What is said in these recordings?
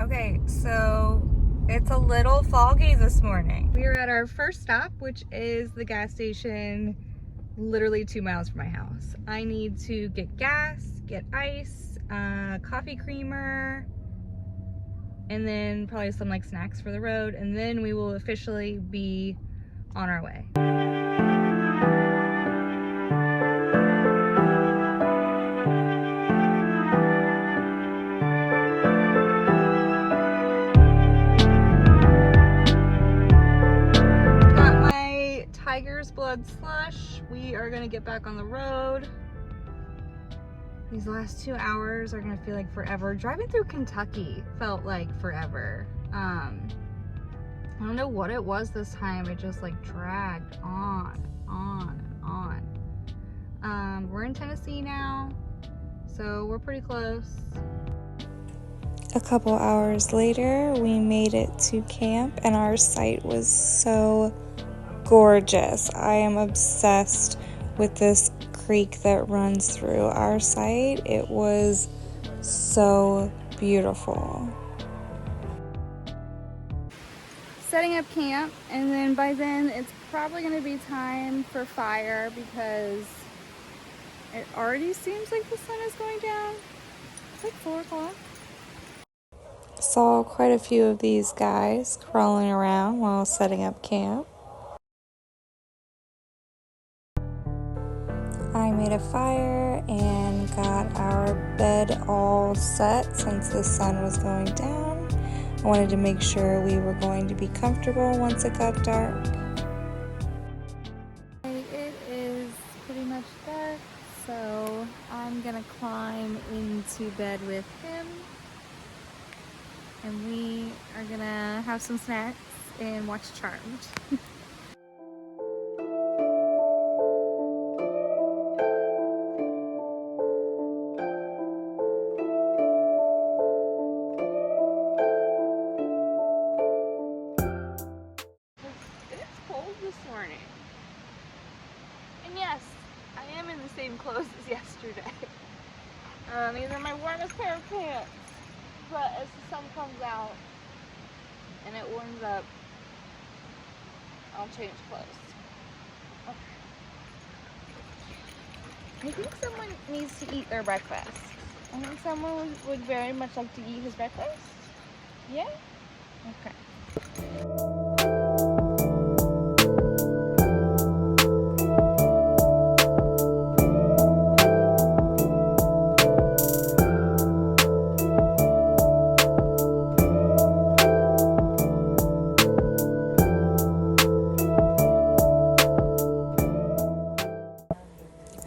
Okay, so it's a little foggy this morning. We are at our first stop, which is the gas station literally 2 miles from my house. I need to get gas, get ice, coffee creamer, and then probably some like snacks for the road, and then we will officially be on our way. Got my Tiger's Blood slush. We are gonna get back on the road. These last 2 hours are gonna feel like forever. Driving through Kentucky felt like forever. I don't know what it was this time. It just like dragged on and on. We're in Tennessee now, so we're pretty close. A couple hours later, we made it to camp, and our site was so gorgeous. I am obsessed with this creek that runs through our site. It was so beautiful. Setting up camp, and then by then it's probably going to be time for fire because it already seems like the sun is going down. It's like 4 o'clock. Saw quite a few of these guys crawling around while setting up camp. I made a fire and got our bed all set since the sun was going down. I wanted to make sure we were going to be comfortable once it got dark. It is pretty much dark, so I'm gonna climb into bed with him, and we are gonna have some snacks and watch Charmed. This morning, and yes, I am in the same clothes as yesterday. These are my warmest pair of pants, but as the sun comes out and it warms up, I'll change clothes. Okay. I think someone needs to eat their breakfast. I think someone would very much like to eat his breakfast. Yeah? Okay.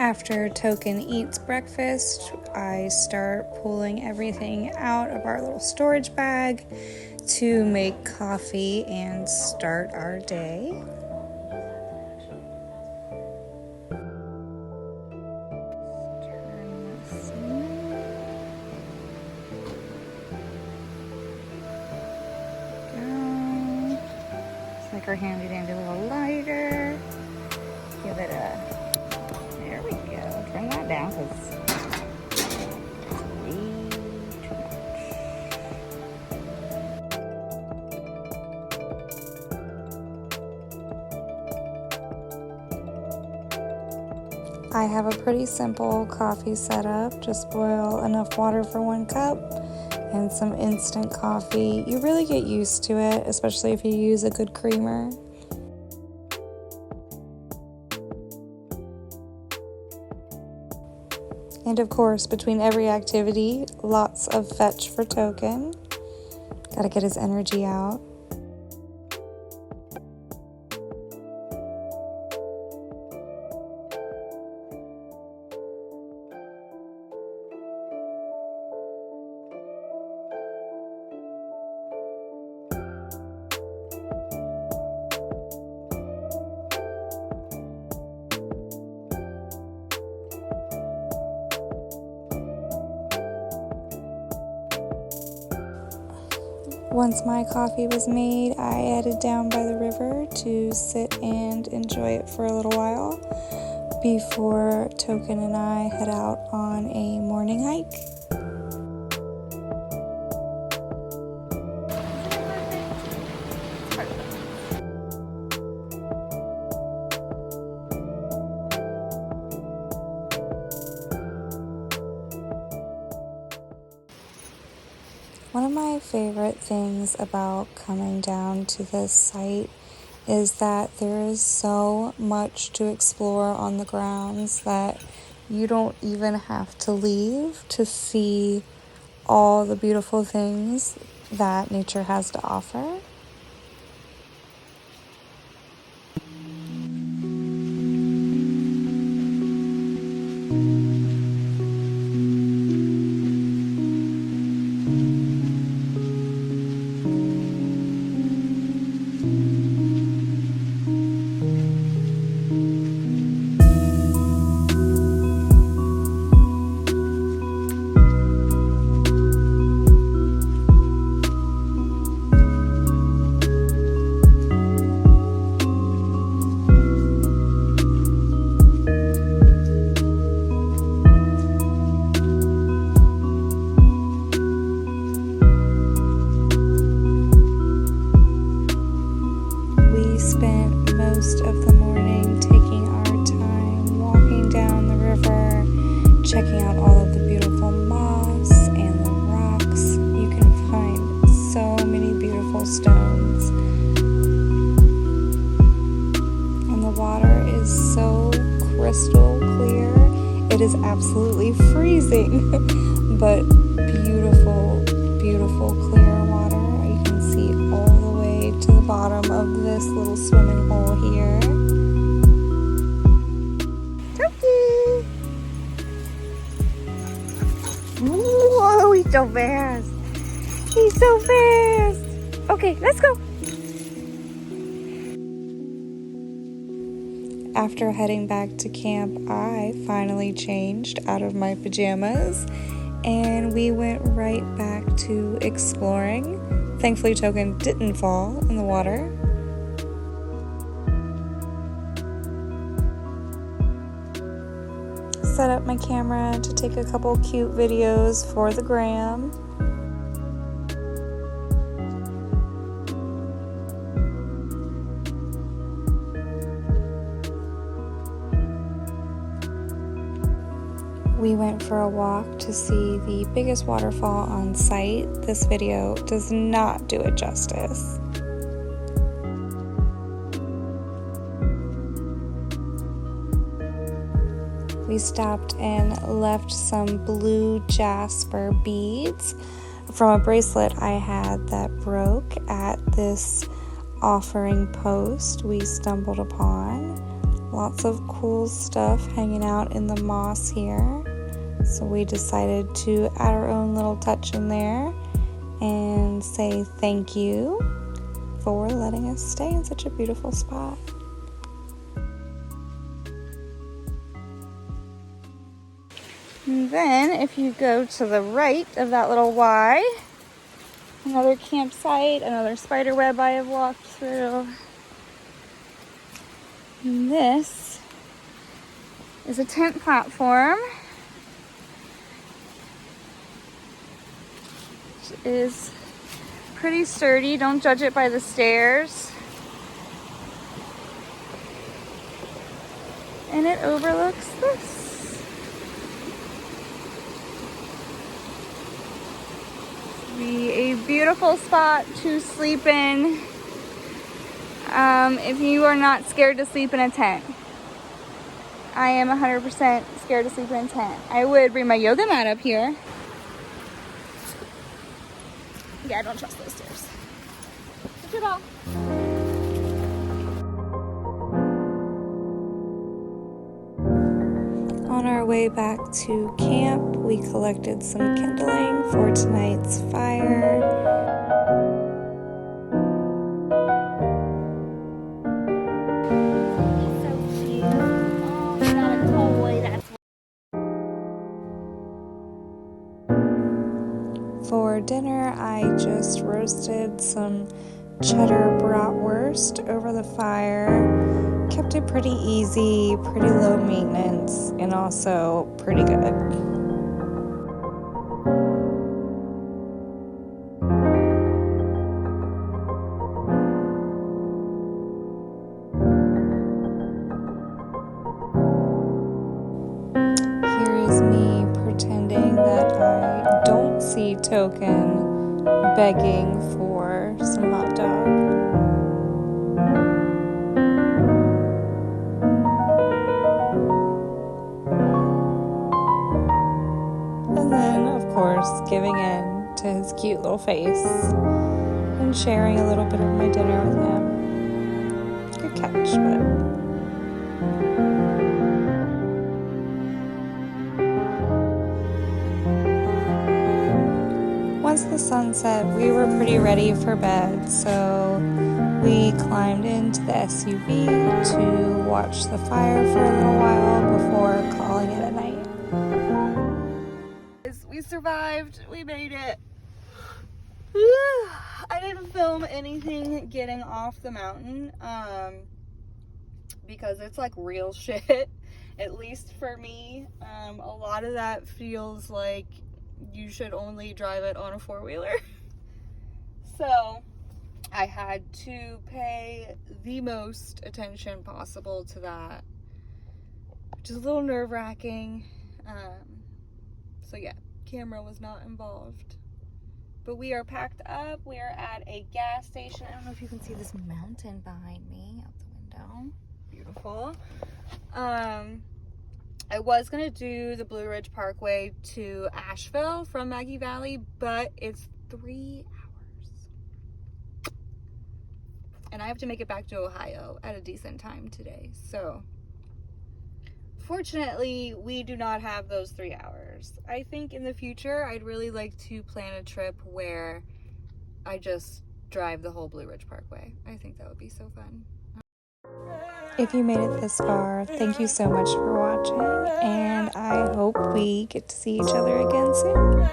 After Token eats breakfast, I start pulling everything out of our little storage bag to make coffee and start our day. It's like our handy dandy little lighter. Give it a, there we go. Turn that down because it's way too much. I have a pretty simple coffee setup. Just boil enough water for 1 cup and some instant coffee. You really get used to it, especially if you use a good creamer. And of course, between every activity, lots of fetch for Token. Gotta get his energy out. Once my coffee was made, I headed down by the river to sit and enjoy it for a little while before Token and I head out on a morning hike. One of my favorite things about coming down to this site is that there is so much to explore on the grounds that you don't even have to leave to see all the beautiful things that nature has to offer. We spent most of the morning taking our time walking down the river, checking out all of the beautiful moss and the rocks. You can find so many beautiful stones. And the water is so crystal clear. It is absolutely freezing, but beautiful, beautiful clear water. You can see all the way to the bottom of this little swimming hole here. Turkey! Whoa, he's so fast. He's so fast. Okay, let's go. After heading back to camp, I finally changed out of my pajamas and we went right back to exploring. Thankfully, Token didn't fall in the water. Set up my camera to take a couple cute videos for the gram. We went for a walk to see the biggest waterfall on site. This video does not do it justice. We stopped and left some blue jasper beads from a bracelet I had that broke at this offering post we stumbled upon. Lots of cool stuff hanging out in the moss here. So we decided to add our own little touch in there and say thank you for letting us stay in such a beautiful spot. And then if you go to the right of that little Y, another campsite, another spider web I have walked through. And this is a tent platform. Which is pretty sturdy. Don't judge it by the stairs. And it overlooks this. Be a beautiful spot to sleep in if you are not scared to sleep in a tent. I am 100% scared to sleep in a tent. I would bring my yoga mat up here. Yeah, I don't trust those stairs. Good job. On our way back to camp, we collected some kindling for tonight's fire. He's so cute. Oh, we got a toy. That's For dinner, I just roasted some cheddar bratwurst over the fire. Kept it pretty easy, pretty low maintenance, and also pretty good. Here is me pretending that I don't see Token begging for some hot dog. And then, of course, giving in to his cute little face and sharing a little bit of my dinner with him. Good catch, but... Once the sun set, we were pretty ready for bed, so we climbed into the SUV to watch the fire for a little while before calling it a night. We survived. We made it. I didn't film anything getting off the mountain because it's like real shit, at least for me. A lot of that feels like you should only drive it on a four-wheeler. So I had to pay the most attention possible to that, which is a little nerve-wracking. So yeah, camera was not involved. But we are packed up. We are at a gas station. I don't know if you can see this mountain behind me out the window. Beautiful. I was gonna do the Blue Ridge Parkway to Asheville from Maggie Valley, but it's 3 hours. And I have to make it back to Ohio at a decent time today. So fortunately, we do not have those 3 hours. I think in the future, I'd really like to plan a trip where I just drive the whole Blue Ridge Parkway. I think that would be so fun. If you made it this far, thank you so much for watching, and I hope we get to see each other again soon.